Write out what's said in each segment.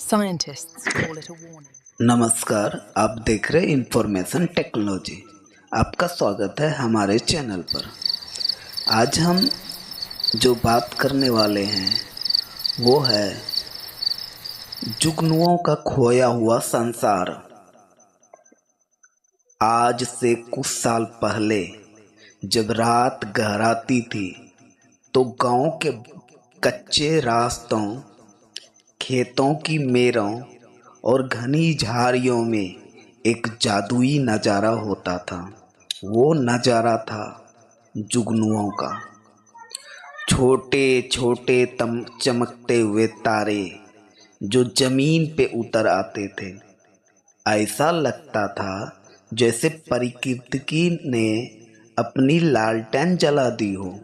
Scientists call it a warning. नमस्कार, आप देख रहे इंफॉर्मेशन टेक्नोलॉजी। आपका स्वागत है हमारे चैनल पर। आज हम जो बात करने वाले हैं वो है जुगनुओं का खोया हुआ संसार। आज से कुछ साल पहले जब रात गहराती थी तो गांव के कच्चे रास्तों, खेतों की मेरों और घनी झाड़ियों में एक जादुई नज़ारा होता था। वो नज़ारा था जुगनुओं का। छोटे छोटे चमकते हुए तारे जो जमीन पे उतर आते थे। ऐसा लगता था जैसे प्रकृति ने अपनी लालटेन जला दी हो।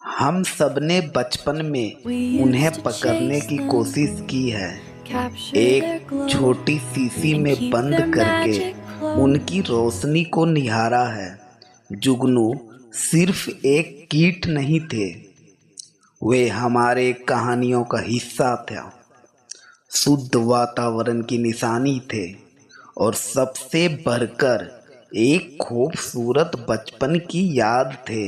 हम सबने बचपन में उन्हें पकड़ने की कोशिश की है, एक छोटी शीशी में बंद करके उनकी रोशनी को निहारा है। जुगनू सिर्फ एक कीट नहीं थे, वे हमारे कहानियों का हिस्सा था, शुद्ध वातावरण की निशानी थे और सबसे बढ़कर एक खूबसूरत बचपन की याद थे।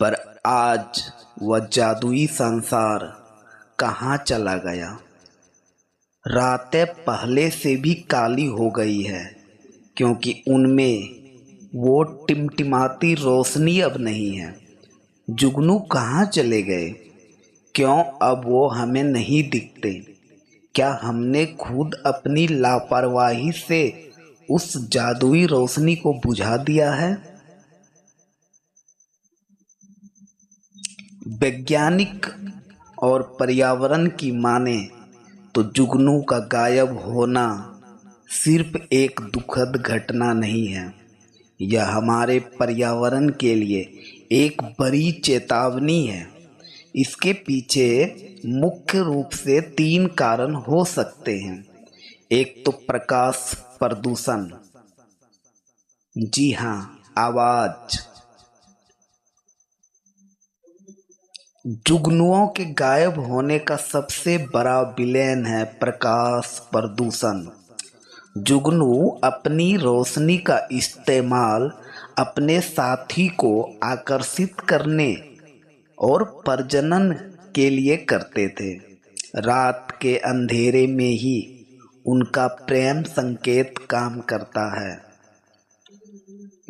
पर आज वह जादुई संसार कहाँ चला गया? रातें पहले से भी काली हो गई है, क्योंकि उनमें वो टिमटिमाती रोशनी अब नहीं है। जुगनू कहाँ चले गए? क्यों अब वो हमें नहीं दिखते? क्या हमने खुद अपनी लापरवाही से उस जादुई रोशनी को बुझा दिया है? वैज्ञानिक और पर्यावरण की माने तो जुगनू का गायब होना सिर्फ एक दुखद घटना नहीं है, यह हमारे पर्यावरण के लिए एक बड़ी चेतावनी है। इसके पीछे मुख्य रूप से 3 कारण हो सकते हैं। एक तो प्रकाश प्रदूषण, जी हाँ, आवाज। जुगनुओं के गायब होने का सबसे बड़ा विलेन है प्रकाश प्रदूषण। जुगनू अपनी रोशनी का इस्तेमाल अपने साथी को आकर्षित करने और प्रजनन के लिए करते थे। रात के अंधेरे में ही उनका प्रेम संकेत काम करता है।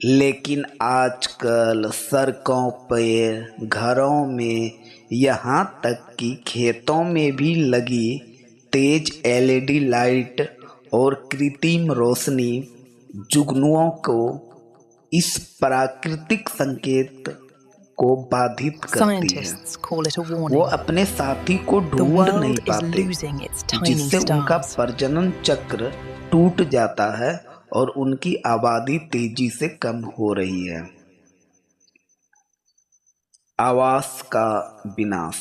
लेकिन आजकल सड़कों पर, घरों में, यहाँ तक कि खेतों में भी लगी तेज एलईडी लाइट और कृत्रिम रोशनी जुगनुओं को इस प्राकृतिक संकेत को बाधित करती है। वो अपने साथी को ढूंढ नहीं पाते, जिससे उनका प्रजनन चक्र टूट जाता है और उनकी आबादी तेजी से कम हो रही है। आवास का विनाश।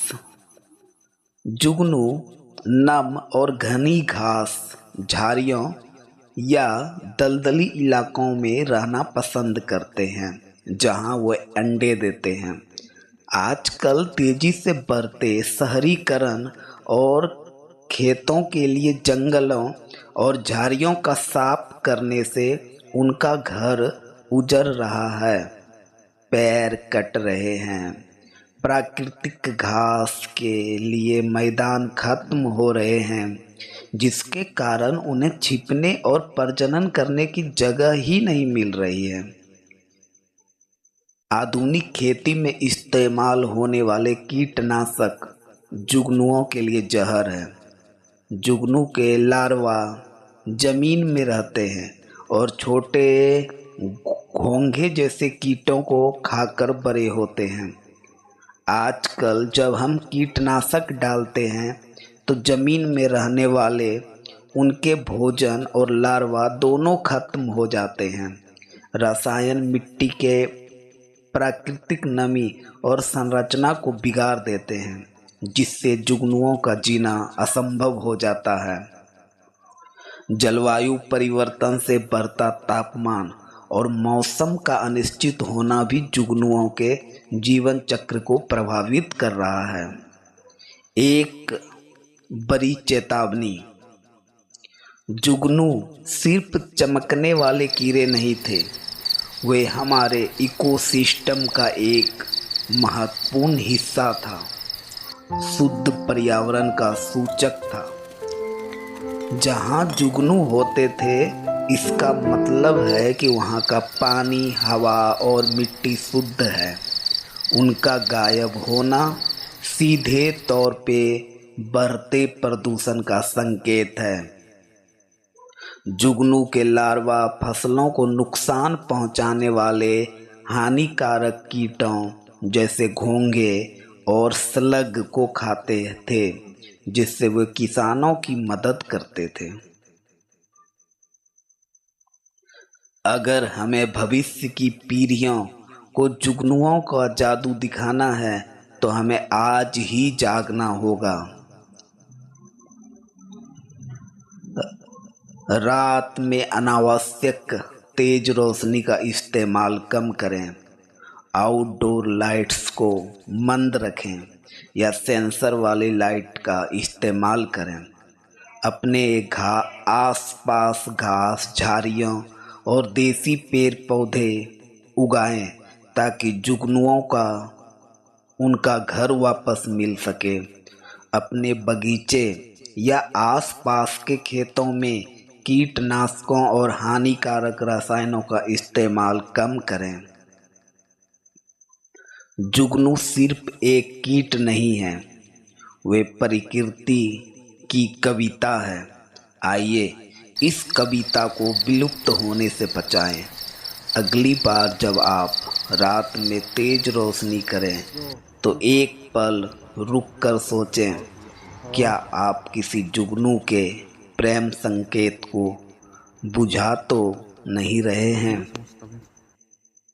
जुगनू नम और घनी घास, झाड़ियों या दलदली इलाकों में रहना पसंद करते हैं, जहां वो अंडे देते हैं। आजकल तेजी से बढ़ते शहरीकरण और खेतों के लिए जंगलों और झाड़ियों का साफ करने से उनका घर उजड़ रहा है, पेड़ कट रहे हैं, प्राकृतिक घास के लिए मैदान खत्म हो रहे हैं, जिसके कारण उन्हें छिपने और प्रजनन करने की जगह ही नहीं मिल रही है। आधुनिक खेती में इस्तेमाल होने वाले कीटनाशक जुगनुओं के लिए जहर है। जुगनू के लार्वा जमीन में रहते हैं और छोटे घोंघे जैसे कीटों को खाकर बड़े होते हैं। आजकल जब हम कीटनाशक डालते हैं तो जमीन में रहने वाले उनके भोजन और लार्वा दोनों खत्म हो जाते हैं। रसायन मिट्टी के प्राकृतिक नमी और संरचना को बिगाड़ देते हैं, जिससे जुगनुओं का जीना असंभव हो जाता है। जलवायु परिवर्तन से बढ़ता तापमान और मौसम का अनिश्चित होना भी जुगनुओं के जीवन चक्र को प्रभावित कर रहा है। एक बड़ी चेतावनी, जुगनू सिर्फ चमकने वाले कीड़े नहीं थे, वे हमारे इकोसिस्टम का एक महत्वपूर्ण हिस्सा था, शुद्ध पर्यावरण का सूचक था। जहाँ जुगनू होते थे, इसका मतलब है कि वहाँ का पानी, हवा और मिट्टी शुद्ध है। उनका गायब होना सीधे तौर पे बढ़ते प्रदूषण का संकेत है। जुगनू के लार्वा फसलों को नुकसान पहुंचाने वाले हानिकारक कीटों जैसे घोंघे और स्लग को खाते थे, जिससे वे किसानों की मदद करते थे। अगर हमें भविष्य की पीढ़ियों को जुगनुओं का जादू दिखाना है तो हमें आज ही जागना होगा। रात में अनावश्यक तेज रोशनी का इस्तेमाल कम करें, आउटडोर लाइट्स को मंद रखें या सेंसर वाली लाइट का इस्तेमाल करें। अपने आसपास घास, झाड़ियों और देसी पेड़ पौधे उगाएं ताकि जुगनुओं का उनका घर वापस मिल सके। अपने बगीचे या आसपास के खेतों में कीटनाशकों और हानिकारक रसायनों का इस्तेमाल कम करें। जुगनू सिर्फ एक कीट नहीं है, वे प्रकृति की कविता है। आइए इस कविता को विलुप्त होने से बचाएं। अगली बार जब आप रात में तेज रोशनी करें तो एक पल रुक कर सोचें, क्या आप किसी जुगनू के प्रेम संकेत को बुझा तो नहीं रहे हैं?